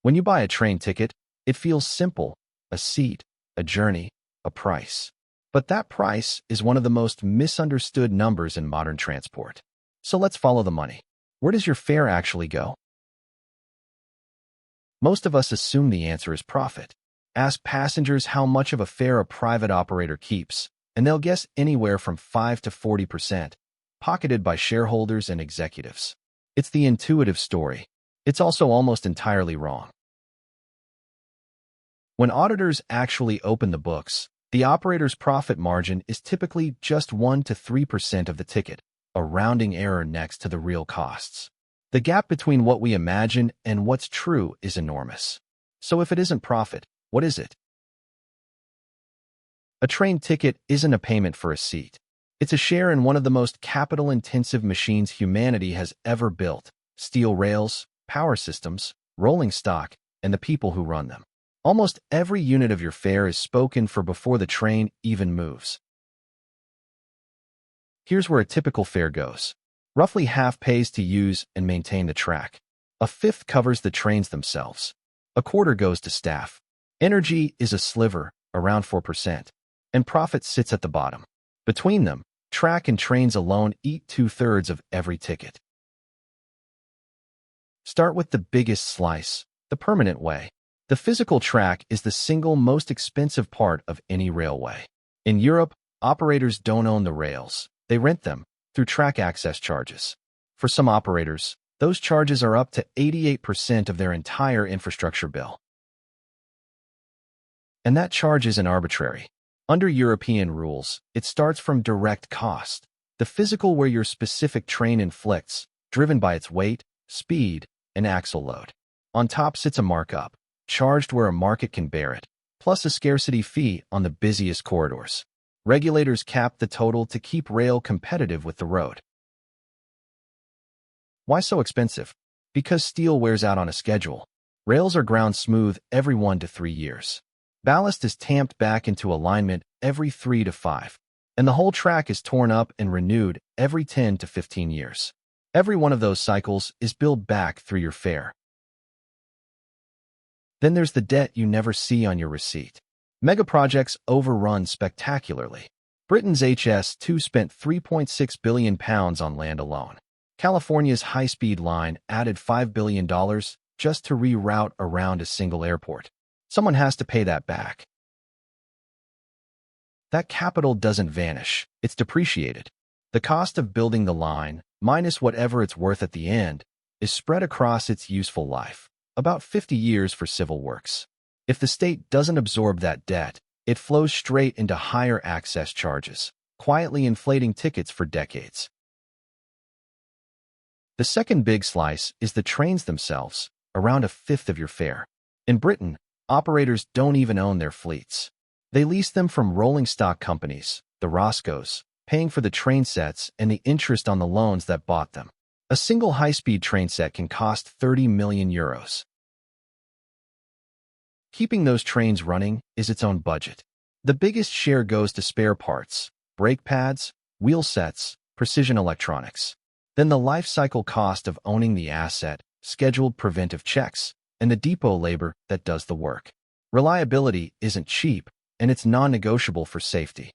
When you buy a train ticket, it feels simple: a seat, a journey, a price. But that price is one of the most misunderstood numbers in modern transport. So let's follow the money. Where does your fare actually go? Most of us assume the answer is profit. Ask passengers how much of a fare a private operator keeps, and they'll guess anywhere from 5 to 40%, pocketed by shareholders and executives. It's the intuitive story. It's also almost entirely wrong. When auditors actually open the books, the operator's profit margin is typically just 1 to 3% of the ticket, a rounding error next to the real costs. The gap between what we imagine and what's true is enormous. So if it isn't profit, what is it? A train ticket isn't a payment for a seat. It's a share in one of the most capital-intensive machines humanity has ever built: steel rails, power systems, rolling stock, and the people who run them. Almost every unit of your fare is spoken for before the train even moves. Here's where a typical fare goes. Roughly half pays to use and maintain the track. A fifth covers the trains themselves. A quarter goes to staff. Energy is a sliver, around 4%, and profit sits at the bottom. Between them, track and trains alone eat 2/3 of every ticket. Start with the biggest slice, the permanent way. The physical track is the single most expensive part of any railway. In Europe, operators don't own the rails. They rent them through track access charges. For some operators, those charges are up to 88% of their entire infrastructure bill. And that charge isn't arbitrary. Under European rules, it starts from direct cost, the physical where your specific train inflicts, driven by its weight, speed, and axle load. On top sits a markup, charged where a market can bear it, plus a scarcity fee on the busiest corridors. Regulators cap the total to keep rail competitive with the road. Why so expensive? Because steel wears out on a schedule. Rails are ground smooth every 1 to 3 years. Ballast is tamped back into alignment every 3 to 5, and the whole track is torn up and renewed every 10 to 15 years. Every one of those cycles is billed back through your fare. Then there's the debt you never see on your receipt. Mega projects overrun spectacularly. Britain's HS2 spent £3.6 billion on land alone. California's high-speed line added $5 billion just to reroute around a single airport. Someone has to pay that back. That capital doesn't vanish, it's depreciated. The cost of building the line, minus whatever it's worth at the end, is spread across its useful life, about 50 years for civil works. If the state doesn't absorb that debt, it flows straight into higher access charges, quietly inflating tickets for decades. The second big slice is the trains themselves, around a fifth of your fare. In Britain, operators don't even own their fleets. They lease them from rolling stock companies, the Roscoes, paying for the train sets and the interest on the loans that bought them. A single high-speed train set can cost €30 million. Keeping those trains running is its own budget. The biggest share goes to spare parts, brake pads, wheel sets, precision electronics. Then the life cycle cost of owning the asset, scheduled preventive checks, and the depot labor that does the work. Reliability isn't cheap, and it's non-negotiable for safety.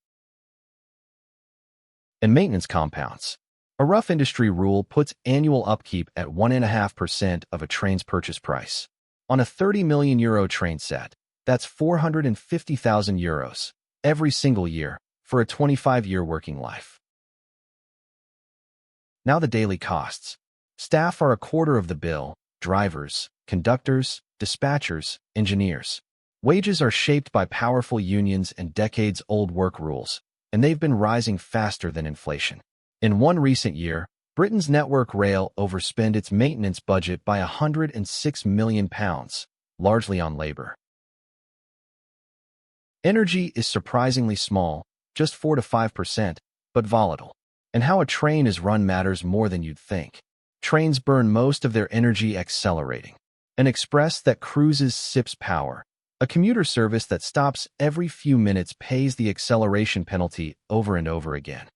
And maintenance compounds. A rough industry rule puts annual upkeep at 1.5% of a train's purchase price. On a €30 million train set, that's €450,000 every single year for a 25-year working life. Now the daily costs. Staff are a quarter of the bill: drivers, conductors, dispatchers, engineers. Wages are shaped by powerful unions and decades-old work rules, and they've been rising faster than inflation. In one recent year, Britain's Network Rail overspent its maintenance budget by £106 million, largely on labor. Energy is surprisingly small, just 4 to 5%, but volatile. And how a train is run matters more than you'd think. Trains burn most of their energy accelerating. An express that cruises sips power. A commuter service that stops every few minutes pays the acceleration penalty over and over again.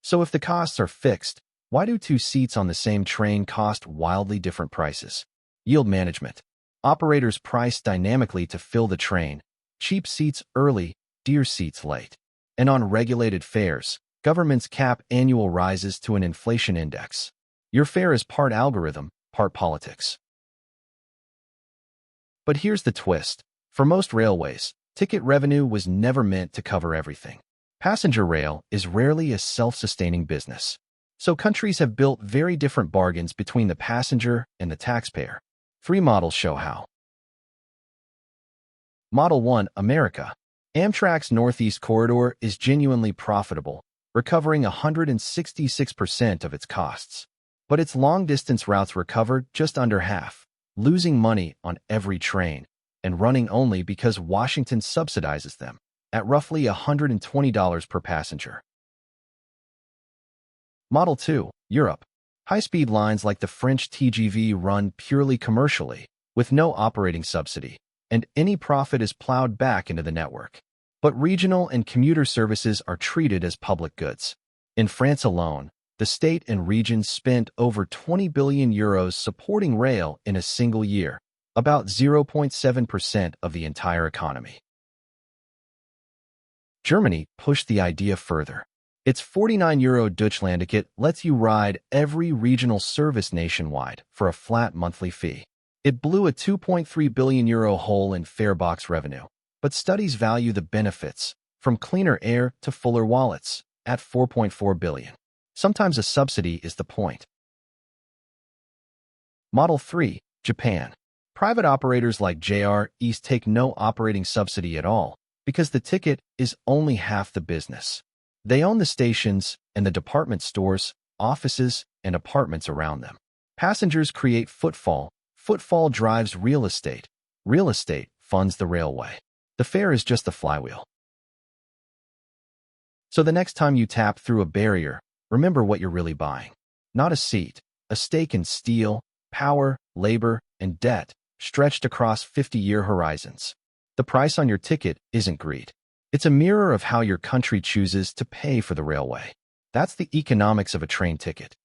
So if the costs are fixed, why do two seats on the same train cost wildly different prices? Yield management. Operators price dynamically to fill the train. Cheap seats early, dear seats late. And on regulated fares, governments cap annual rises to an inflation index. Your fare is part algorithm, part politics. But here's the twist. For most railways, ticket revenue was never meant to cover everything. Passenger rail is rarely a self-sustaining business. So countries have built very different bargains between the passenger and the taxpayer. 3 models show how. Model 1, America. Amtrak's Northeast Corridor is genuinely profitable, recovering 166% of its costs. But its long-distance routes recover just under half, losing money on every train, and running only because Washington subsidizes them, at roughly $120 per passenger. Model 2, Europe. High-speed lines like the French TGV run purely commercially, with no operating subsidy, and any profit is plowed back into the network. But regional and commuter services are treated as public goods. In France alone, the state and regions spent over 20 billion euros supporting rail in a single year, about 0.7% of the entire economy. Germany pushed the idea further. Its €49 Deutschlandticket lets you ride every regional service nationwide for a flat monthly fee. It blew a €2.3 billion hole in farebox revenue, but studies value the benefits, from cleaner air to fuller wallets, at $4.4 billion. Sometimes a subsidy is the point. Model 3, Japan. Private operators like JR East take no operating subsidy at all, because the ticket is only half the business. They own the stations and the department stores, offices, and apartments around them. Passengers create footfall. Footfall drives real estate. Real estate funds the railway. The fare is just the flywheel. So the next time you tap through a barrier, remember what you're really buying. Not a seat, a stake in steel, power, labor, and debt, stretched across 50-year horizons. The price on your ticket isn't greed. It's a mirror of how your country chooses to pay for the railway. That's the economics of a train ticket.